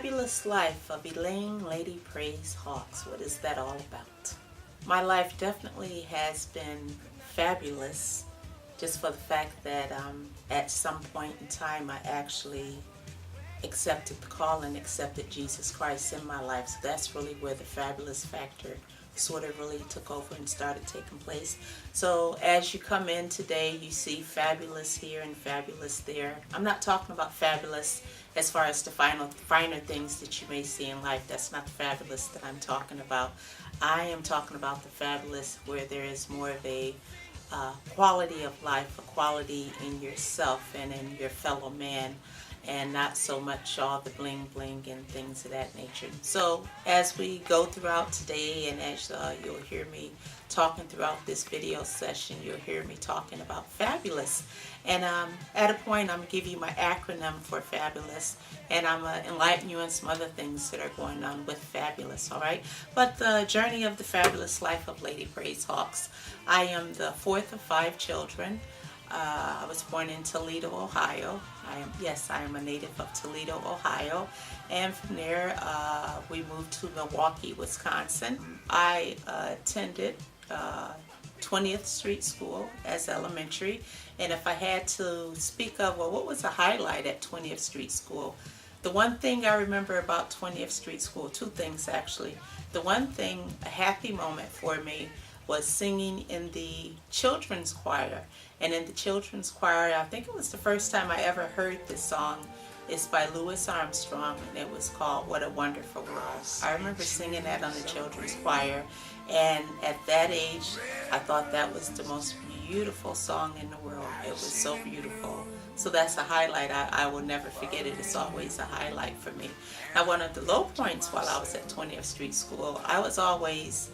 Fabulous life of Elaine Lady Praise Hawks. What is that all about? My life definitely has been fabulous, just for the fact that at some point in time I actually accepted the call and accepted Jesus Christ in my life. So that's really where the fabulous factor sort of really took over and started taking place. So as you come in today, you see fabulous here and fabulous there. I'm not talking about fabulous as far as the finer things that you may see in life. That's not the fabulous that I'm talking about. I am talking about the fabulous where there is more of a quality of life, a quality in yourself and in your fellow man, and not so much all the bling bling and things of that nature. So as we go throughout today, and as you'll hear me talking throughout this video session, you'll hear me talking about fabulous. And at a point I'm going to give you my acronym for fabulous, and I'm going to enlighten you on some other things that are going on with fabulous, alright? But the journey of the fabulous life of Lady Praise Hawks. I am the fourth of 5 children. I was born in Toledo, Ohio. I am a native of Toledo, Ohio. And from there, we moved to Milwaukee, Wisconsin. I attended 20th Street School as elementary. And if I had to speak of, well, what was a highlight at 20th Street School? The one thing I remember about 20th Street School, 2 things actually. The one thing, a happy moment for me, was singing in the children's choir. And in the children's choir, I think it was the first time I ever heard this song. It's by Louis Armstrong, and it was called What a Wonderful World. I remember singing that on the children's choir, and at that age, I thought that was the most beautiful song in the world. It was so beautiful. So that's a highlight. I will never forget it. It's always a highlight for me. Now, one of the low points while I was at 20th Street School, I was always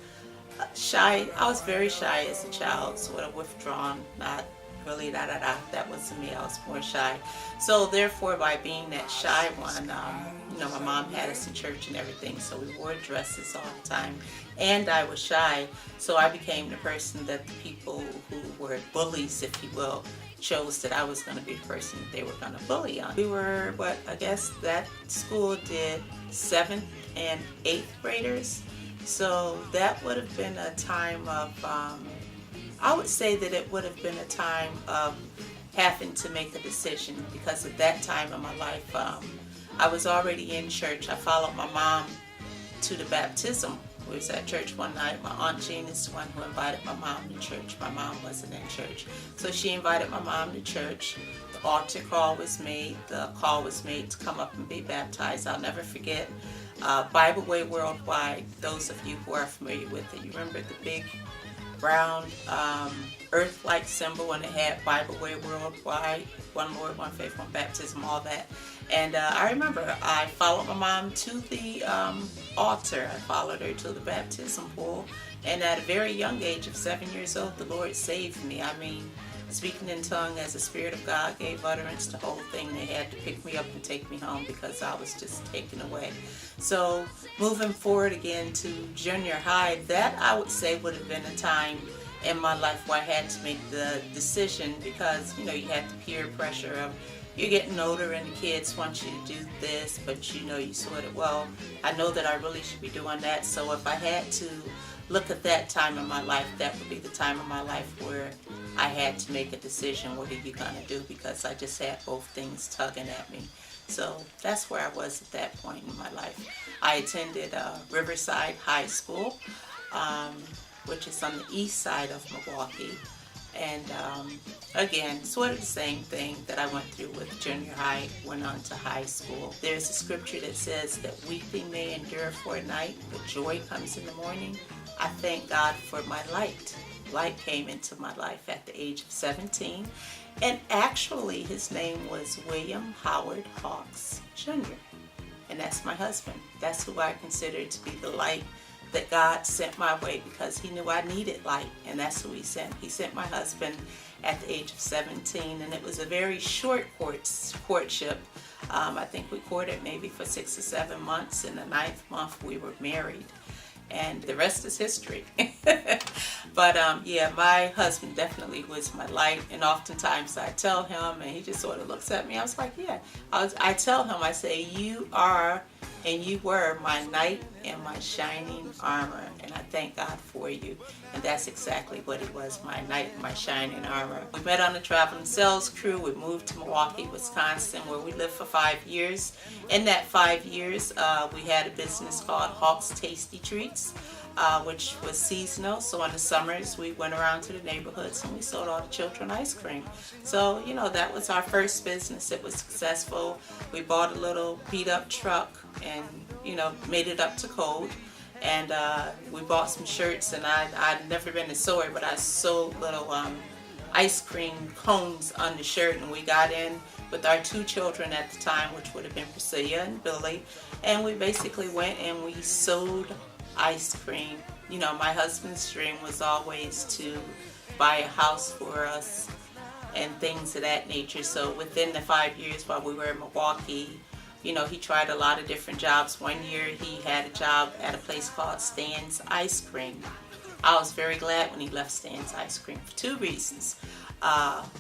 shy. I was very shy as a child, sort of withdrawn, not really that wasn't me. I was more shy. So therefore, by being that shy one, my mom had us in church and everything, so we wore dresses all the time, and I was shy, so I became the person that the people who were bullies, if you will, chose that I was going to be the person that they were going to bully on. We were, I guess that school did 7th and 8th graders. So that would have been a time of, I would say that it would have been a time of having to make a decision, because at that time in my life, I was already in church. I followed my mom to the baptism. We was at church one night. My Aunt Jean is the one who invited my mom to church. My mom wasn't in church. So she invited my mom to church. The altar call was made. The call was made to come up and be baptized. I'll never forget. Bible Way Worldwide, those of you who are familiar with it, you remember the big brown earth-like symbol, and it had Bible Way Worldwide, one Lord, one faith, one baptism, all that. And I remember I followed my mom to the altar. I followed her to the baptism pool, and at a very young age of 7 years old, the Lord saved me. I mean, speaking in tongue as the Spirit of God gave utterance, the whole thing. They had to pick me up and take me home because I was just taken away. So moving forward again to junior high, that I would say would have been a time in my life where I had to make the decision, because you had the peer pressure of you're getting older and the kids want you to do this, but you sort of, well, I know that I really should be doing that. So if I had to look at that time in my life, that would be the time in my life where I had to make a decision. What are you going to do? Because I just had both things tugging at me. So that's where I was at that point in my life. I attended Riverside High School, which is on the east side of Milwaukee. And again, sort of the same thing that I went through with junior high, went on to high school. There's a scripture that says that weeping may endure for a night, but joy comes in the morning. I thank God for my light. Light came into my life at the age of 17. And actually, his name was William Howard Hawks, Jr. And that's my husband. That's who I consider to be the light that God sent my way, because he knew I needed light, and that's who he sent. He sent my husband at the age of 17, and it was a very short courtship. I think we courted maybe for 6 or 7 months. In the 9th month, we were married. And the rest is history. But yeah, my husband definitely was my light, and oftentimes I tell him, and he just sort of looks at me. I was like, yeah. I tell him, I say, you are and you were my knight and my shining armor, and I thank God for you. And that's exactly what he was, my knight and my shining armor. We met on the Traveling Sales Crew. We moved to Milwaukee, Wisconsin, where we lived for 5 years. In that 5 years, we had a business called Hawks Tasty Treats, which was seasonal. So in the summers, we went around to the neighborhoods and we sold all the children ice cream. So, you know, that was our first business. It was successful. We bought a little beat up truck and, you know, made it up to code. And we bought some shirts, and I'd never been a sewer, but I sewed little ice cream cones on the shirt, and we got in with our 2 children at the time, which would have been Priscilla and Billy, and we basically went and we sewed ice cream. You know, my husband's dream was always to buy a house for us and things of that nature. So within the 5 years while we were in Milwaukee, you know, he tried a lot of different jobs. One year he had a job at a place called Stan's Ice Cream. I was very glad when he left Stan's Ice Cream for 2 reasons.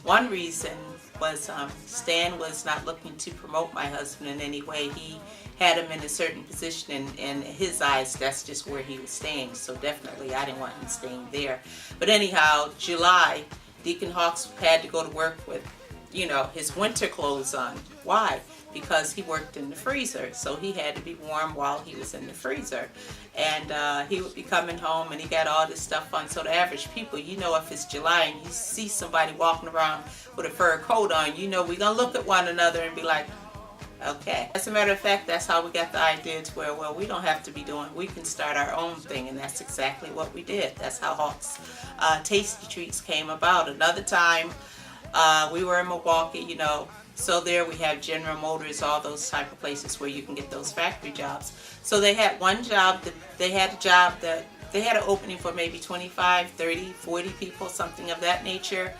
One reason was Stan was not looking to promote my husband in any way. He had him in a certain position, and in his eyes, that's just where he was staying. So definitely I didn't want him staying there. But anyhow, July, Deacon Hawks had to go to work with, you know, his winter clothes on. Why? Because he worked in the freezer, so he had to be warm while he was in the freezer. And he would be coming home and he got all this stuff on. So the average people, you know, if it's July and you see somebody walking around with a fur coat on, you know we're going to look at one another and be like, okay. As a matter of fact, that's how we got the idea to where, well, we don't have to be doing, we can start our own thing, and that's exactly what we did. That's how Hawks Tasty Treats came about. Another time, we were in Milwaukee, you know, so there we have General Motors, all those type of places where you can get those factory jobs. So they had one job, they had an opening for maybe 25, 30, 40 people, something of that nature.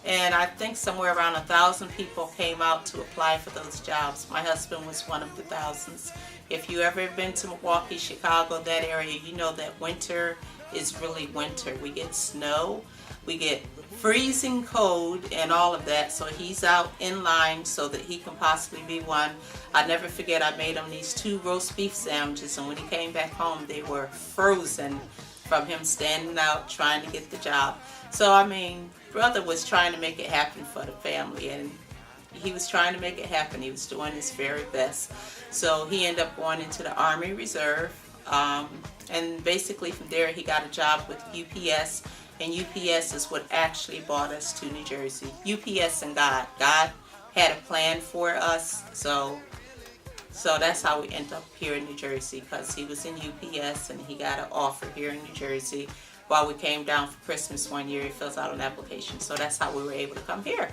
And I think somewhere around 1,000 people came out to apply for those jobs. My husband was one of the thousands. If you ever been to Milwaukee, Chicago, that area, you know that winter is really winter. We get snow, we get freezing cold and all of that. So he's out in line so that he can possibly be one. I never forget, I made him these 2 roast beef sandwiches, and when he came back home, they were frozen from him standing out trying to get the job. So I mean, brother was trying to make it happen for the family, and he was trying to make it happen. He was doing his very best. So he ended up going into the Army Reserve, and basically from there he got a job with UPS, and UPS is what actually brought us to New Jersey. UPS and God. God had a plan for us, so that's how we ended up here in New Jersey, because he was in UPS and he got an offer here in New Jersey. While we came down for Christmas one year, he fills out an application. So that's how we were able to come here.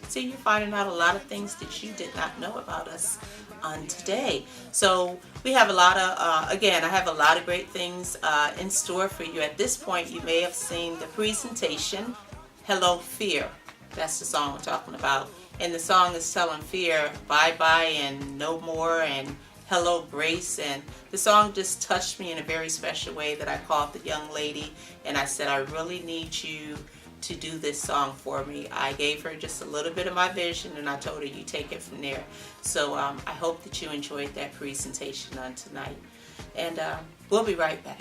See, you're finding out a lot of things that you did not know about us on today. So we have a lot of, again, I have a lot of great things in store for you. At this point, you may have seen the presentation, Hello Fear. That's the song we're talking about. And the song is telling fear bye-bye and no more and hello grace. And the song just touched me in a very special way that I called the young lady and I said, I really need you to do this song for me. I gave her just a little bit of my vision and I told her, you take it from there. So I hope that you enjoyed that presentation on tonight. And we'll be right back.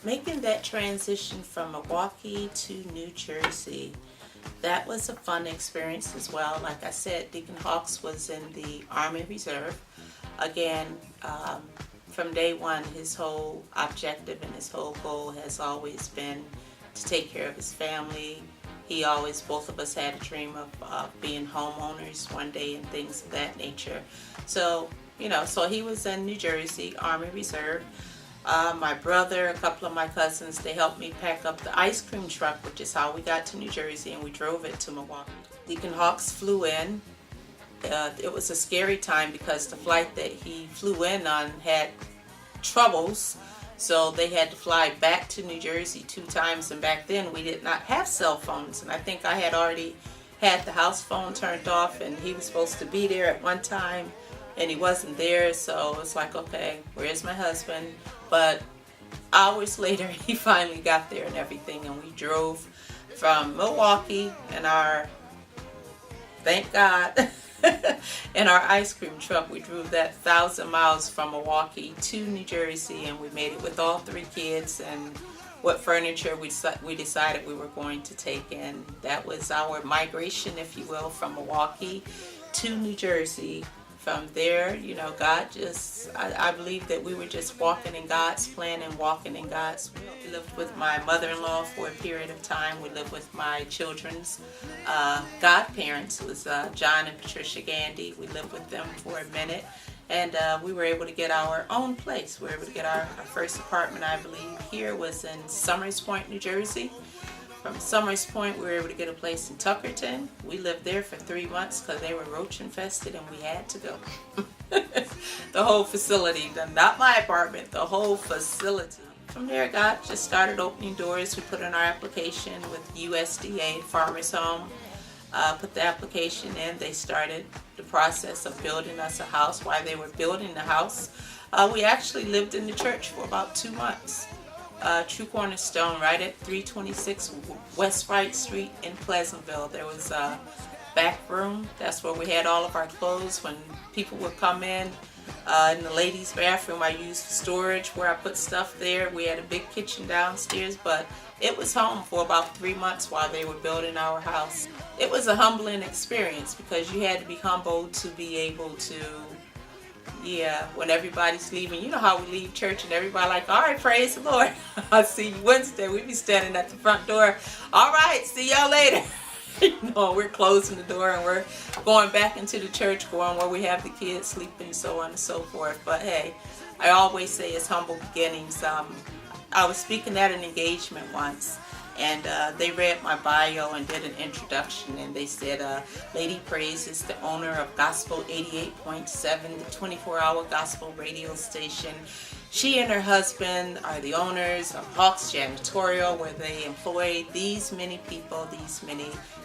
Making that transition from Milwaukee to New Jersey, that was a fun experience as well. Like I said, Deacon Hawks was in the Army Reserve. Again, from day one, his whole objective and his whole goal has always been to take care of his family. He always, both of us had a dream of being homeowners one day and things of that nature. So, you know, so he was in New Jersey, Army Reserve. My brother, a couple of my cousins, they helped me pack up the ice cream truck, which is how we got to New Jersey, and we drove it to Milwaukee. Deacon Hawks flew in. It was a scary time because the flight that he flew in on had troubles, so they had to fly back to New Jersey 2 times, and back then we did not have cell phones, and I think I had already had the house phone turned off, and he was supposed to be there at one time, and he wasn't there. So it's like, okay, where's my husband? But hours later, he finally got there and everything, and we drove from Milwaukee in our, thank God, in our ice cream truck. We drove that 1,000 miles from Milwaukee to New Jersey, and we made it with all 3 kids and what furniture we decided we were going to take. And that was our migration, if you will, from Milwaukee to New Jersey. From there, you know, God just, I believe that we were just walking in God's plan and walking in God's will. We lived with my mother-in-law for a period of time. We lived with my children's godparents. It was John and Patricia Gandy. We lived with them for a minute, and we were able to get our own place. We were able to get our first apartment, I believe, here was in Somers Point, New Jersey. From Somers Point, we were able to get a place in Tuckerton. We lived there for 3 months because they were roach infested, and we had to go. The whole facility, not my apartment, the whole facility. From there, God just started opening doors. We put in our application with USDA, Farmers Home. Put the application in. They started the process of building us a house. While they were building the house, we actually lived in the church for about 2 months. True Cornerstone, right at 326 West Wright Street in Pleasantville. There was a back room. That's where we had all of our clothes. When people would come in the ladies' bathroom, I used storage where I put stuff there. We had a big kitchen downstairs, but it was home for about 3 months while they were building our house. It was a humbling experience because you had to be humbled to be able to, when everybody's leaving, you know how we leave church and everybody like, all right, praise the Lord. I'll see you Wednesday. We be standing at the front door. All right, see y'all later. You know, we're closing the door and we're going back into the church, going where we have the kids sleeping, so on and so forth. But hey, I always say it's humble beginnings. I was speaking at an engagement once, and they read my bio and did an introduction, and they said Lady Praise is the owner of Gospel 88.7, the 24-hour gospel radio station. She and her husband are the owners of Hawks Janitorial, where they employ these many people,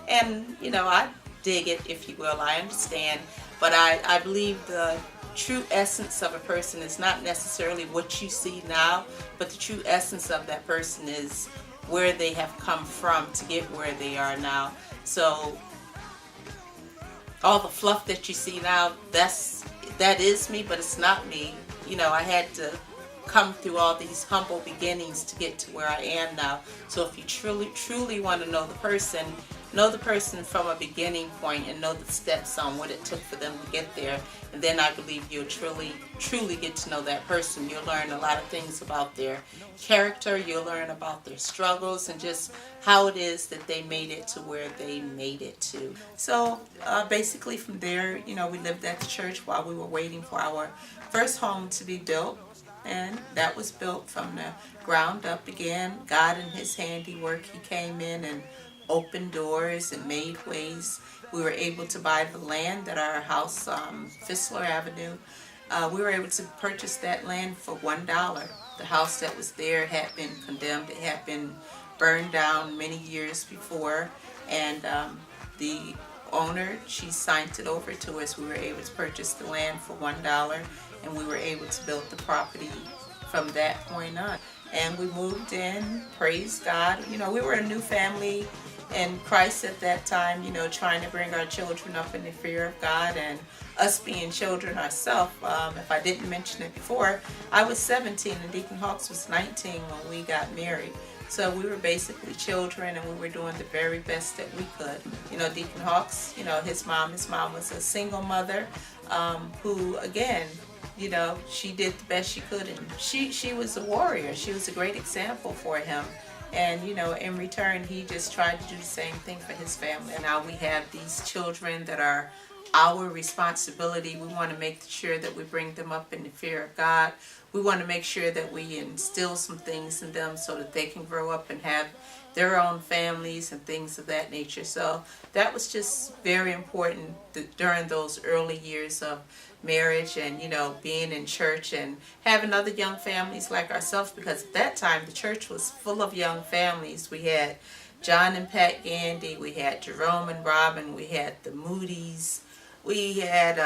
and you know, I dig it, if you will. I understand, but I believe the true essence of a person is not necessarily what you see now, but the true essence of that person is where they have come from to get where they are now. So all the fluff that you see now, that is me, but it's not me. You know, I had to come through all these humble beginnings to get to where I am now. So if you truly want to know the person from a beginning point and know the steps on what it took for them to get there. And then I believe you'll truly get to know that person. You'll learn a lot of things about their character. You'll learn about their struggles and just how it is that they made it to where they made it to. So basically from there, you know, we lived at the church while we were waiting for our first home to be built. And that was built from the ground up. Again, God in His handiwork, He came in and opened doors and made ways. We were able to buy the land at our house, Fissler Avenue. We were able to purchase that land for $1. The house that was there had been condemned. It had been burned down many years before, and the owner, she signed it over to us. We were able to purchase the land for $1, and we were able to build the property from that point on. And we moved in, praise God. You know, we were a new family in Christ at that time, you know, trying to bring our children up in the fear of God, and us being children ourselves. If I didn't mention it before, I was 17 and Deacon Hawks was 19 when we got married. So we were basically children, and we were doing the very best that we could. You know, Deacon Hawks, you know, his mom was a single mother who, again, you know, she did the best she could, and she was a warrior. She was a great example for him. And, you know, in return, he just tried to do the same thing for his family. And now we have these children that are our responsibility. We want to make sure that we bring them up in the fear of God. We want to make sure that we instill some things in them so that they can grow up and have their own families and things of that nature. So that was just very important during those early years of marriage, and, you know, being in church and having other young families like ourselves, because at that time the church was full of young families. We had John and Pat Gandy, we had Jerome and Robin, we had the Moody's, we had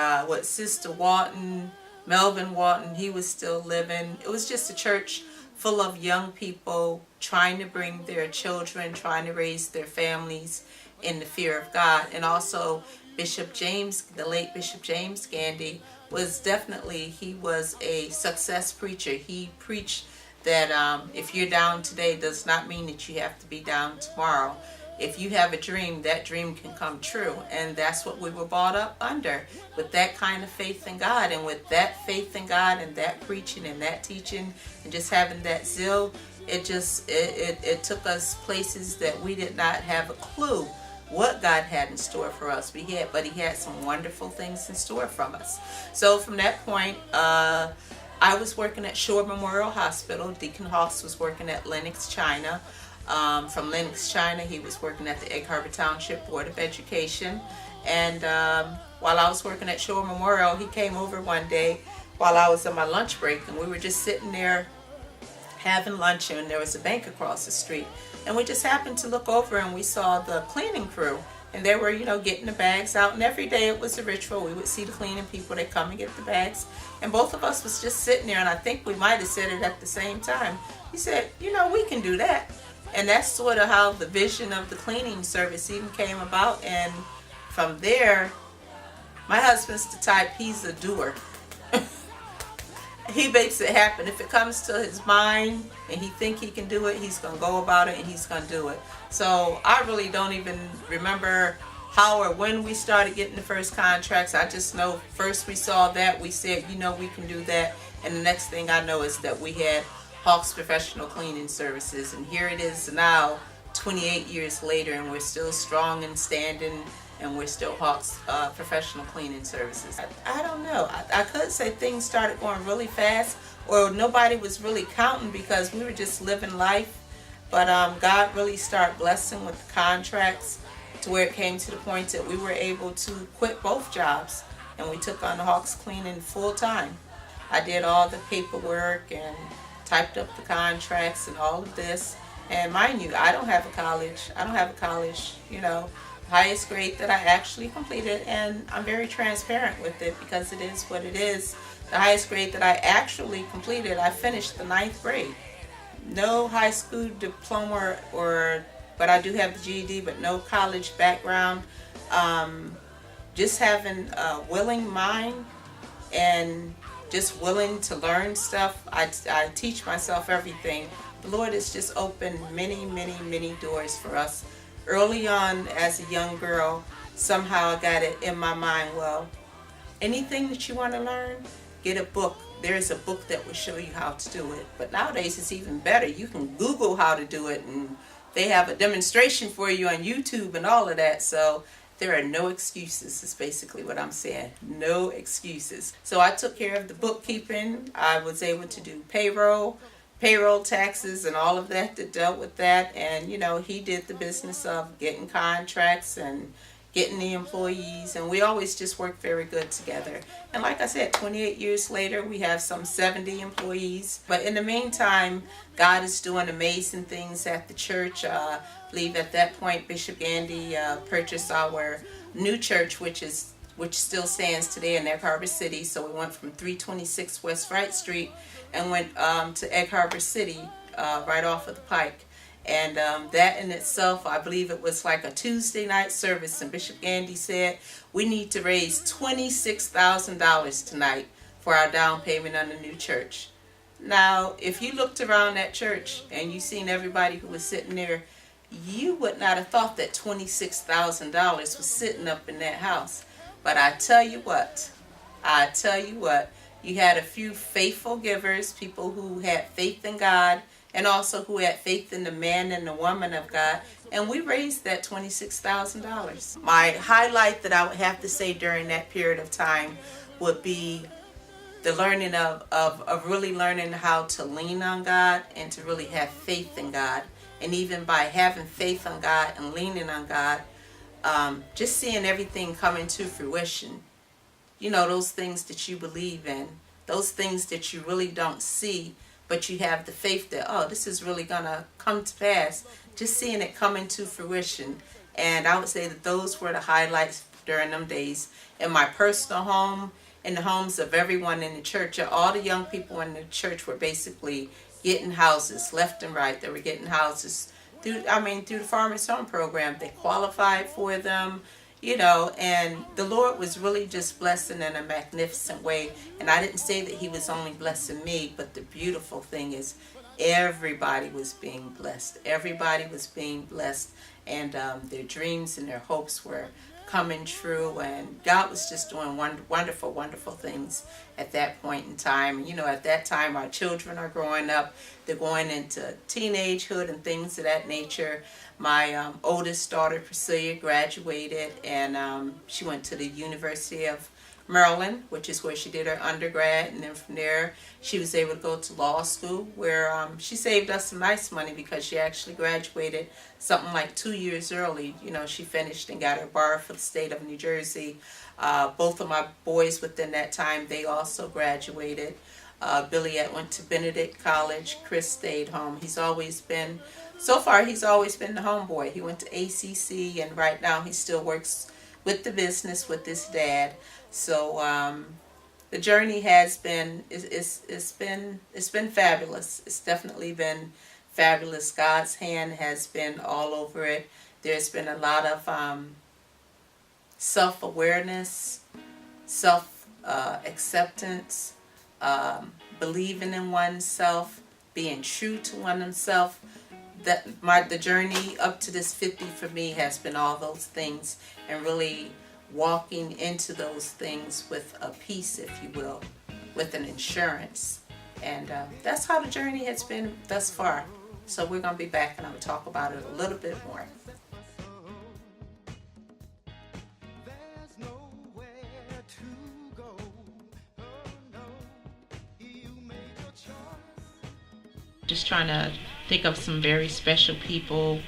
Sister Walton, Melvin Walton, he was still living. It was just a church full of young people trying to bring their children, trying to raise their families in the fear of God. And also Bishop James, the late Bishop James Gandy, was definitely, he was a success preacher. He preached that if you're down today does not mean that you have to be down tomorrow. If you have a dream, that dream can come true. And that's what we were brought up under, with that kind of faith in God. And with that faith in God and that preaching and that teaching and just having that zeal, it took us places that we did not have a clue what God had in store for us. But he had some wonderful things in store from us. So from that point, I was working at Shore Memorial Hospital. Deacon Hawks was working at Lenox, China. From Lenox, China, he was working at the Egg Harbor Township Board of Education. And while I was working at Shore Memorial, he came over one day while I was on my lunch break, and we were just sitting there having lunch, and there was a bank across the street. And we just happened to look over, and we saw the cleaning crew. And they were, getting the bags out. And every day it was a ritual. We would see the cleaning people. They'd come and get the bags. And both of us was just sitting there. And I think we might have said it at the same time. He said, we can do that. And that's sort of how the vision of the cleaning service even came about. And from there, my husband's the type, he's a doer. He makes it happen. If it comes to his mind and he think he can do it, he's going to go about it and he's going to do it. So I really don't even remember how or when we started getting the first contracts. I just know first we saw that, we said, we can do that. And the next thing I know is that we had Hawks Professional Cleaning Services. And here it is now, 28 years later, and we're still strong and standing, and we're still Hawks Professional Cleaning Services. I don't know. I could say things started going really fast, or nobody was really counting because we were just living life. But God really started blessing with the contracts to where it came to the point that we were able to quit both jobs, and we took on the Hawks Cleaning full time. I did all the paperwork and typed up the contracts and all of this. And mind you, I don't have a college. Highest grade that I actually completed, and I'm very transparent with it because it is what it is. The highest grade that I actually completed, I finished the 9th grade. No high school diploma, but I do have the GED, but no college background. Just having a willing mind and just willing to learn stuff. I teach myself everything. The Lord has just opened many, many, many doors for us. Early on, as a young girl, somehow I got it in my mind, well, anything that you want to learn, get a book. There's a book that will show you how to do it. But nowadays it's even better. You can Google how to do it, and they have a demonstration for you on YouTube and all of that. So there are no excuses, is basically what I'm saying. No excuses. So I took care of the bookkeeping. I was able to do payroll taxes and all of that dealt with that. And he did the business of getting contracts and getting the employees, and we always just worked very good together. And like I said, 28 years later, we have some 70 employees. But in the meantime, God is doing amazing things at the church. I believe at that point, Bishop Gandy purchased our new church, which still stands today in Egg Harbor City. So we went from 326 West Wright Street and went to Egg Harbor City, right off of the pike. And that in itself, I believe it was like a Tuesday night service, and Bishop Gandy said, we need to raise $26,000 tonight for our down payment on the new church. Now, if you looked around that church and you seen everybody who was sitting there, you would not have thought that $26,000 was sitting up in that house. But I tell you what, you had a few faithful givers, people who had faith in God, and also who had faith in the man and the woman of God, and we raised that $26,000. My highlight that I would have to say during that period of time would be the learning of really learning how to lean on God and to really have faith in God. And even by having faith on God and leaning on God, just seeing everything come into fruition. Those things that you believe in, those things that you really don't see, but you have the faith that, oh, this is really going to come to pass, just seeing it come into fruition. And I would say that those were the highlights during them days. In my personal home, in the homes of everyone in the church, all the young people in the church were basically getting houses left and right. They were getting houses through the Farmers Home Program. They qualified for them, and the Lord was really just blessing in a magnificent way. And I didn't say that He was only blessing me, but the beautiful thing is everybody was being blessed. Everybody was being blessed, and their dreams and their hopes were coming true, and God was just doing wonderful, wonderful things at that point in time. At that time, our children are growing up. They're going into teenagehood and things of that nature. My oldest daughter, Priscilla, graduated, and she went to the University of Maryland, which is where she did her undergrad, and then from there she was able to go to law school, where she saved us some nice money because she actually graduated something like 2 years early. She finished and got her bar for the state of New Jersey. Both of my boys within that time, they also graduated. Billy went to Benedict College. Chris stayed home. He's always been the homeboy. He went to ACC, and right now he still works with the business with his dad. So the journey has been it's been fabulous. It's definitely been fabulous. God's hand has been all over it. There's been a lot of self-awareness, self-acceptance, believing in oneself, being true to oneself. The journey up to this 50 for me has been all those things, and really walking into those things with a peace, if you will, with an insurance. And that's how the journey has been thus far. So we're going to be back, and I'm going to talk about it a little bit more. Just trying to think of some very special people.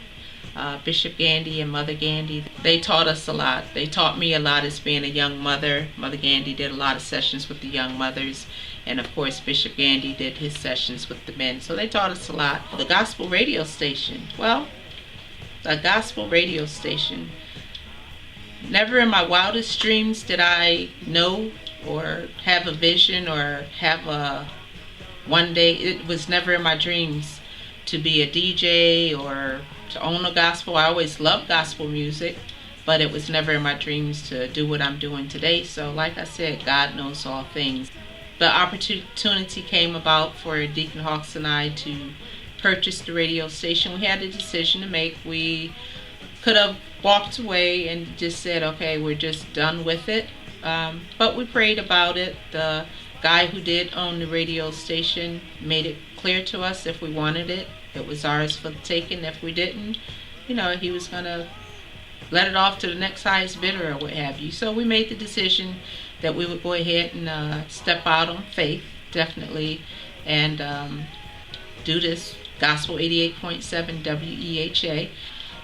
Bishop Gandy and Mother Gandy, they taught us a lot. They taught me a lot as being a young mother. Mother Gandy did a lot of sessions with the young mothers, and of course Bishop Gandy did his sessions with the men. So they taught us a lot. The gospel radio station. Well, a gospel radio station. Never in my wildest dreams did I know or have a vision or have one day. It was never in my dreams to be a DJ or to own a gospel. I always loved gospel music, but it was never in my dreams to do what I'm doing today. So like I said, God knows all things. The opportunity came about for Deacon Hawks and I to purchase the radio station. We had a decision to make. We could have walked away and just said, okay, we're just done with it. But we prayed about it. The guy who did own the radio station made it clear to us if we wanted it, it was ours for the taking. If we didn't, he was going to let it off to the next highest bidder or what have you. So we made the decision that we would go ahead and step out on faith, definitely, and do this Gospel 88.7 WEHA.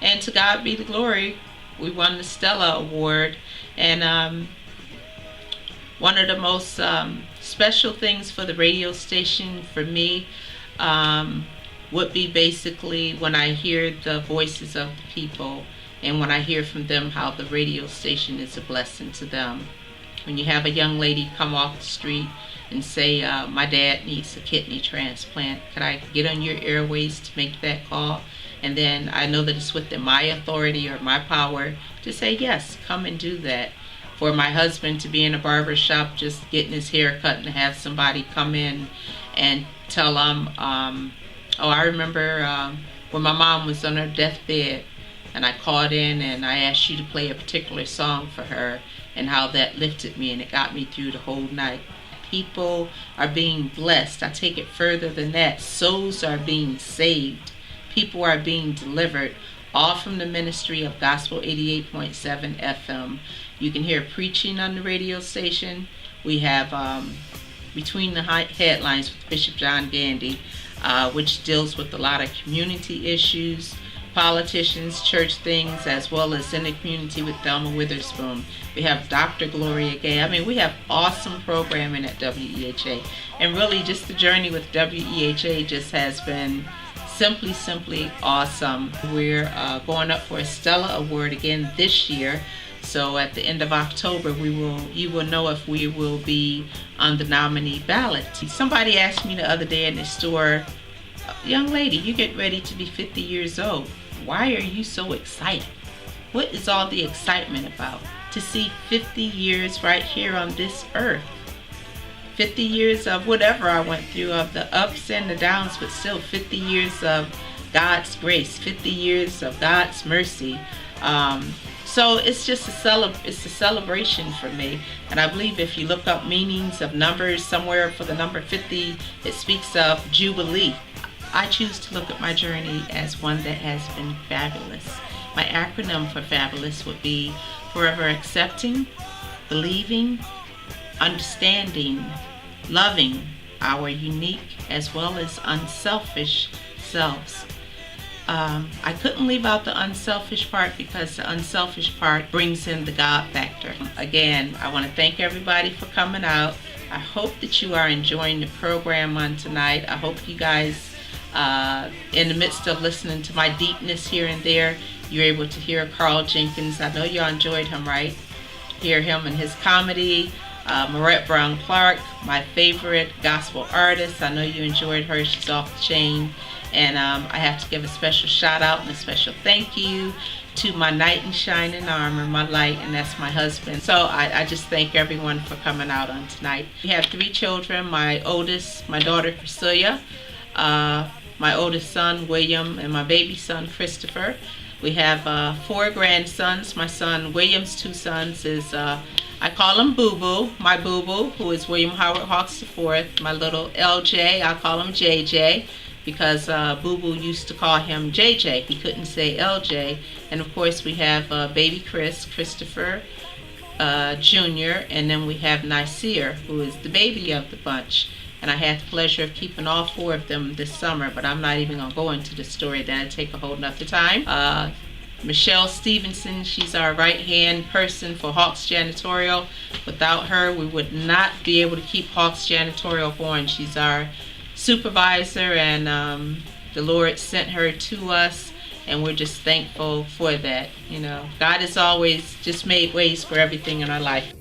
And to God be the glory, we won the Stella Award. And one of the most special things for the radio station for me would be basically when I hear the voices of the people, and when I hear from them how the radio station is a blessing to them. When you have a young lady come off the street and say, my dad needs a kidney transplant, could I get on your airways to make that call? And then I know that it's within my authority or my power to say, yes, come and do that. For my husband to be in a barber shop just getting his hair cut and have somebody come in and tell him, I remember when my mom was on her deathbed, and I called in and I asked you to play a particular song for her, and how that lifted me and it got me through the whole night. People are being blessed. I take it further than that. Souls are being saved. People are being delivered, all from the ministry of Gospel 88.7 FM. You can hear preaching on the radio station. We have Between the Headlines with Bishop John Gandy, which deals with a lot of community issues. politicians, church things, as well as in the community with Thelma Witherspoon. We have Dr. Gloria Gay. I mean, we have awesome programming at WEHA. And really, just the journey with WEHA just has been simply awesome. We're going up for a Stella Award again this year. So at the end of October, you will know if we will be on the nominee ballot. Somebody asked me the other day in the store, "Young lady, you get ready to be 50 years old. Why are you so excited? What is all the excitement about? To see 50 years right here on this earth. 50 years of whatever I went through, of the ups and the downs, but still 50 years of God's grace, 50 years of God's mercy. So it's just it's a celebration for me. And I believe if you look up meanings of numbers somewhere for the number 50, it speaks of Jubilee. I choose to look at my journey as one that has been fabulous. My acronym for fabulous would be forever accepting, believing, understanding, loving our unique as well as unselfish selves. I couldn't leave out the unselfish part because the unselfish part brings in the God factor. Again, I want to thank everybody for coming out. I hope that you are enjoying the program on tonight. I hope you guys, in the midst of listening to my deepness here and there, you're able to hear Carl Jenkins. I know y'all enjoyed him, right? Hear him and his comedy. Marette Brown Clark, my favorite gospel artist. I know you enjoyed her. She's off the chain. And I have to give a special shout out and a special thank you to my knight in shining armor, my light, and that's my husband. So I just thank everyone for coming out on tonight. We have 3 children. My oldest, my daughter Priscilla, my oldest son William, and my baby son Christopher. We have 4 grandsons. My son William's 2 sons is I call him Boo Boo, my Boo Boo, who is William Howard Hawks IV. My little LJ, I call him JJ, because Boo Boo used to call him JJ. He couldn't say LJ. And of course we have baby Christopher Jr., and then we have Nasir, who is the baby of the bunch. And I had the pleasure of keeping all 4 of them this summer, but I'm not even going to go into the story. That'll take a whole nother time. Michelle Stevenson, she's our right-hand person for Hawks Janitorial. Without her, we would not be able to keep Hawks Janitorial going. She's our supervisor, and the Lord sent her to us, and we're just thankful for that. You know, God has always just made ways for everything in our life.